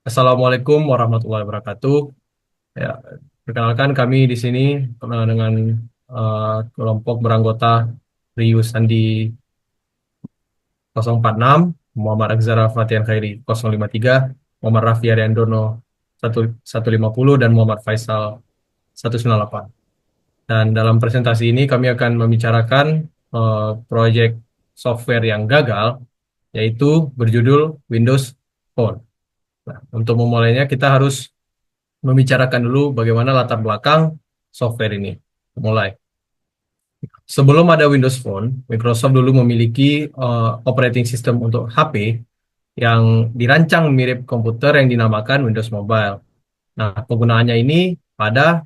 Assalamualaikum warahmatullahi wabarakatuh. Ya, perkenalkan kami di sini dengan kelompok beranggota Riu Sandi 046, Muhammad Agzara Fatian Khairi 053, Muhammad Raffi Ariandono 150 dan Muhammad Faisal 198. Dan dalam presentasi ini kami akan membicarakan proyek software yang gagal, yaitu berjudul Windows Phone. Nah, untuk memulainya kita harus membicarakan dulu bagaimana latar belakang software ini. Mulai. Sebelum ada Windows Phone, Microsoft dulu memiliki operating system untuk HP yang dirancang mirip komputer yang dinamakan Windows Mobile. Nah, penggunaannya ini pada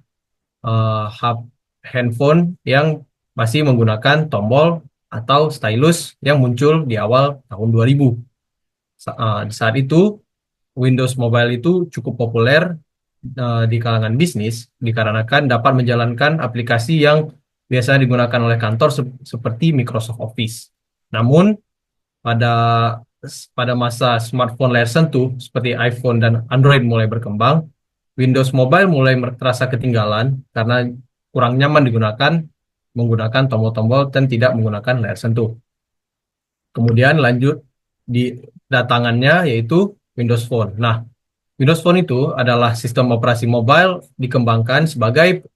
handphone yang masih menggunakan tombol atau stylus yang muncul di awal tahun 2000. Di saat itu, Windows Mobile itu cukup populer di kalangan bisnis dikarenakan dapat menjalankan aplikasi yang biasa digunakan oleh kantor seperti Microsoft Office. Namun pada pada masa smartphone layar sentuh seperti iPhone dan Android mulai berkembang, Windows Mobile mulai terasa ketinggalan karena kurang nyaman digunakan menggunakan tombol-tombol dan tidak menggunakan layar sentuh. Kemudian lanjut di datangannya yaitu Windows Phone. Nah, Windows Phone itu adalah sistem operasi mobile dikembangkan sebagai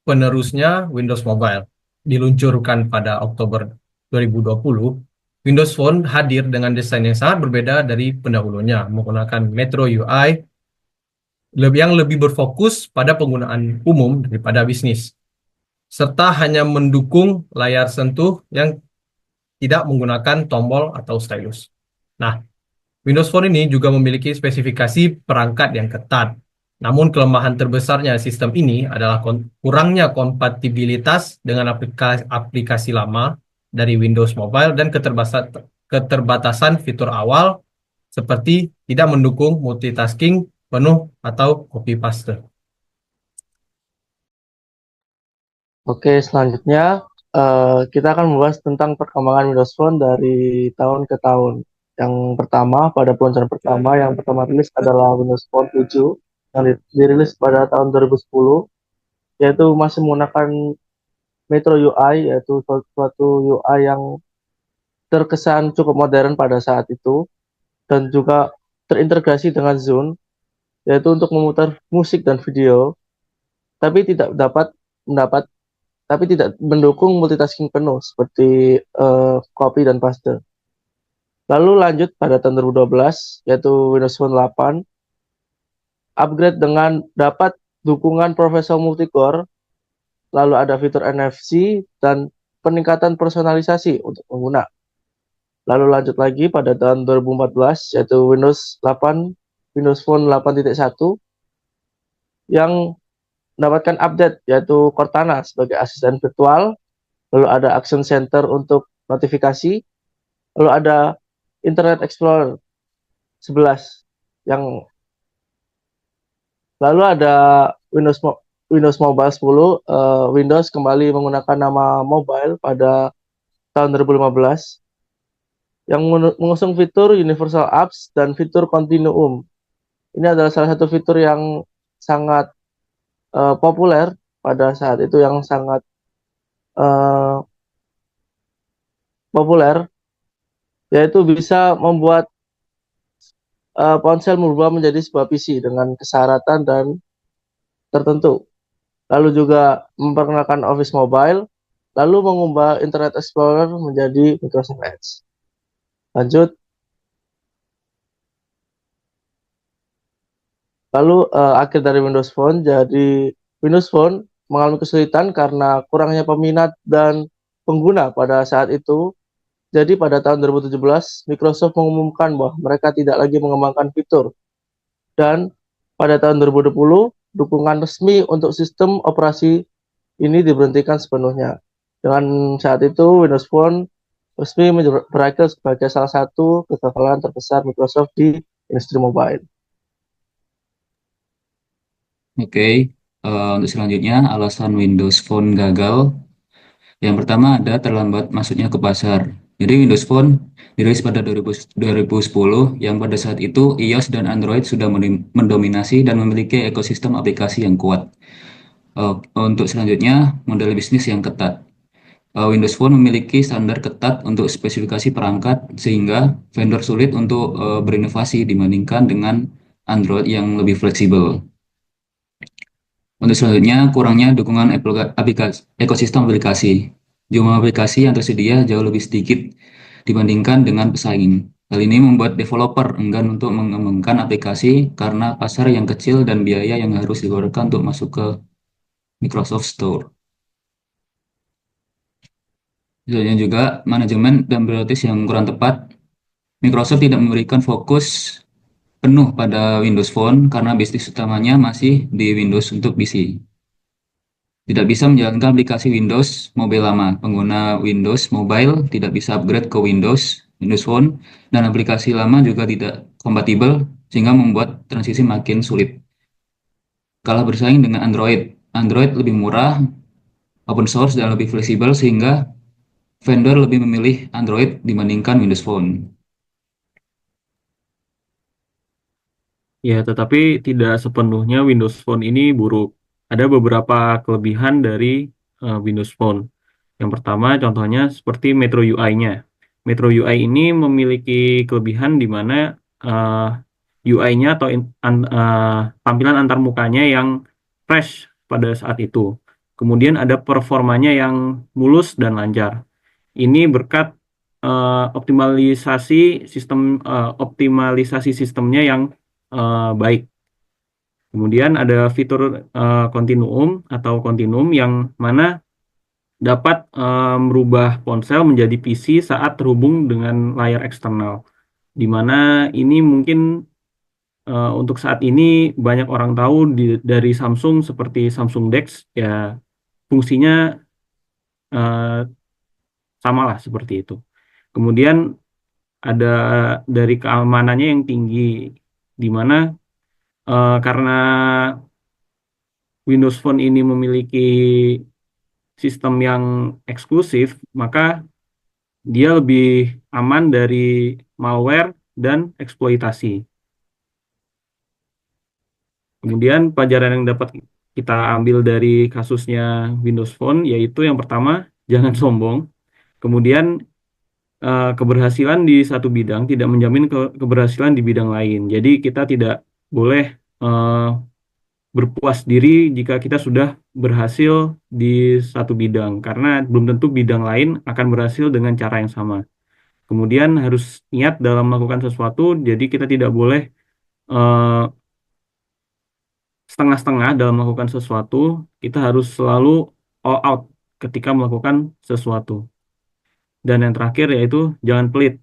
penerusnya Windows Mobile. Diluncurkan pada Oktober 2020, Windows Phone hadir dengan desain yang sangat berbeda dari pendahulunya, menggunakan Metro UI yang lebih berfokus pada penggunaan umum daripada bisnis, serta hanya mendukung layar sentuh yang tidak menggunakan tombol atau stylus. Nah, Windows Phone ini juga memiliki spesifikasi perangkat yang ketat. Namun kelemahan terbesarnya sistem ini adalah kurangnya kompatibilitas dengan aplikasi lama dari Windows Mobile dan keterbatasan fitur awal seperti tidak mendukung multitasking penuh atau copy paste. Oke, selanjutnya kita akan membahas tentang perkembangan Windows Phone dari tahun ke tahun. Yang pertama, pada peluncuran pertama rilis adalah Windows Phone 7 yang dirilis pada tahun 2010, yaitu masih menggunakan Metro UI, yaitu suatu UI yang terkesan cukup modern pada saat itu, dan juga terintegrasi dengan Zune, yaitu untuk memutar musik dan video, tapi tidak dapat mendapat tapi tidak mendukung multitasking penuh seperti copy dan paste. Lalu lanjut pada tahun 2012 yaitu Windows Phone 8 upgrade dengan dapat dukungan Professional Multicore, lalu ada fitur NFC dan peningkatan personalisasi untuk pengguna. Lalu lanjut lagi pada tahun 2014 yaitu Windows Phone 8.1 yang mendapatkan update yaitu Cortana sebagai asisten virtual, lalu ada Action Center untuk notifikasi, lalu ada Internet Explorer 11 yang lalu ada Windows Mobile 10. Windows kembali menggunakan nama mobile pada tahun 2015 yang mengusung fitur Universal Apps dan fitur Continuum. Ini adalah salah satu fitur yang sangat populer pada saat itu, yang sangat uh, populer, yaitu bisa membuat ponsel berubah menjadi sebuah PC dengan kesyaratan dan tertentu. Lalu juga memperkenalkan Office Mobile, lalu mengubah Internet Explorer menjadi Microsoft Edge. Lanjut, lalu akhir dari Windows Phone, jadi Windows Phone mengalami kesulitan karena kurangnya peminat dan pengguna pada saat itu. Jadi pada tahun 2017, Microsoft mengumumkan bahwa mereka tidak lagi mengembangkan fitur. Dan pada tahun 2020, dukungan resmi untuk sistem operasi ini diberhentikan sepenuhnya. Dengan saat itu, Windows Phone resmi berakhir sebagai salah satu kegagalan terbesar Microsoft di industri mobile. Oke, untuk selanjutnya alasan Windows Phone gagal. Yang pertama ada terlambat masuknya ke pasar. Jadi Windows Phone dirilis pada 2010 yang pada saat itu iOS dan Android sudah mendominasi dan memiliki ekosistem aplikasi yang kuat. Untuk selanjutnya, model bisnis yang ketat. Windows Phone memiliki standar ketat untuk spesifikasi perangkat sehingga vendor sulit untuk berinovasi dibandingkan dengan Android yang lebih fleksibel. Untuk selanjutnya, kurangnya dukungan ekosistem aplikasi. Jumlah aplikasi yang tersedia jauh lebih sedikit dibandingkan dengan pesaing. Hal ini membuat developer enggan untuk mengembangkan aplikasi karena pasar yang kecil dan biaya yang harus dikeluarkan untuk masuk ke Microsoft Store. Selanjutnya juga manajemen dan prioritas yang kurang tepat. Microsoft tidak memberikan fokus penuh pada Windows Phone karena bisnis utamanya masih di Windows untuk PC. Tidak bisa menjalankan aplikasi Windows Mobile lama. Pengguna Windows Mobile tidak bisa upgrade ke Windows Phone, dan aplikasi lama juga tidak kompatibel sehingga membuat transisi makin sulit. Kalah bersaing dengan Android. Android lebih murah, open source, dan lebih fleksibel sehingga vendor lebih memilih Android dibandingkan Windows Phone. Ya, tetapi tidak sepenuhnya Windows Phone ini buruk. Ada beberapa kelebihan dari Windows Phone. Yang pertama, contohnya seperti Metro UI-nya. Metro UI ini memiliki kelebihan di mana UI-nya atau tampilan antarmukanya yang fresh pada saat itu. Kemudian ada performanya yang mulus dan lancar. Ini berkat optimalisasi sistemnya yang baik. Kemudian ada fitur kontinuum yang mana dapat merubah ponsel menjadi PC saat terhubung dengan layar eksternal. Di mana ini mungkin untuk saat ini banyak orang tahu dari Samsung seperti Samsung DeX, ya fungsinya eh, sama lah seperti itu. Kemudian ada dari keamanannya yang tinggi, di mana karena Windows Phone ini memiliki sistem yang eksklusif, maka dia lebih aman dari malware dan eksploitasi. Kemudian pelajaran yang dapat kita ambil dari kasusnya Windows Phone yaitu yang pertama, jangan sombong. Kemudian keberhasilan di satu bidang tidak menjamin keberhasilan di bidang lain. Jadi kita tidak boleh berpuas diri jika kita sudah berhasil di satu bidang, karena belum tentu bidang lain akan berhasil dengan cara yang sama. Kemudian harus niat dalam melakukan sesuatu, jadi kita tidak boleh eh, setengah-setengah dalam melakukan sesuatu, kita harus selalu all out ketika melakukan sesuatu. Dan yang terakhir yaitu jangan pelit.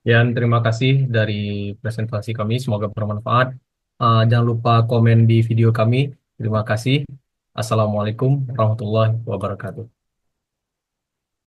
Dan terima kasih dari presentasi kami, semoga bermanfaat. Jangan lupa komen di video kami. Terima kasih. Assalamualaikum warahmatullahi wabarakatuh.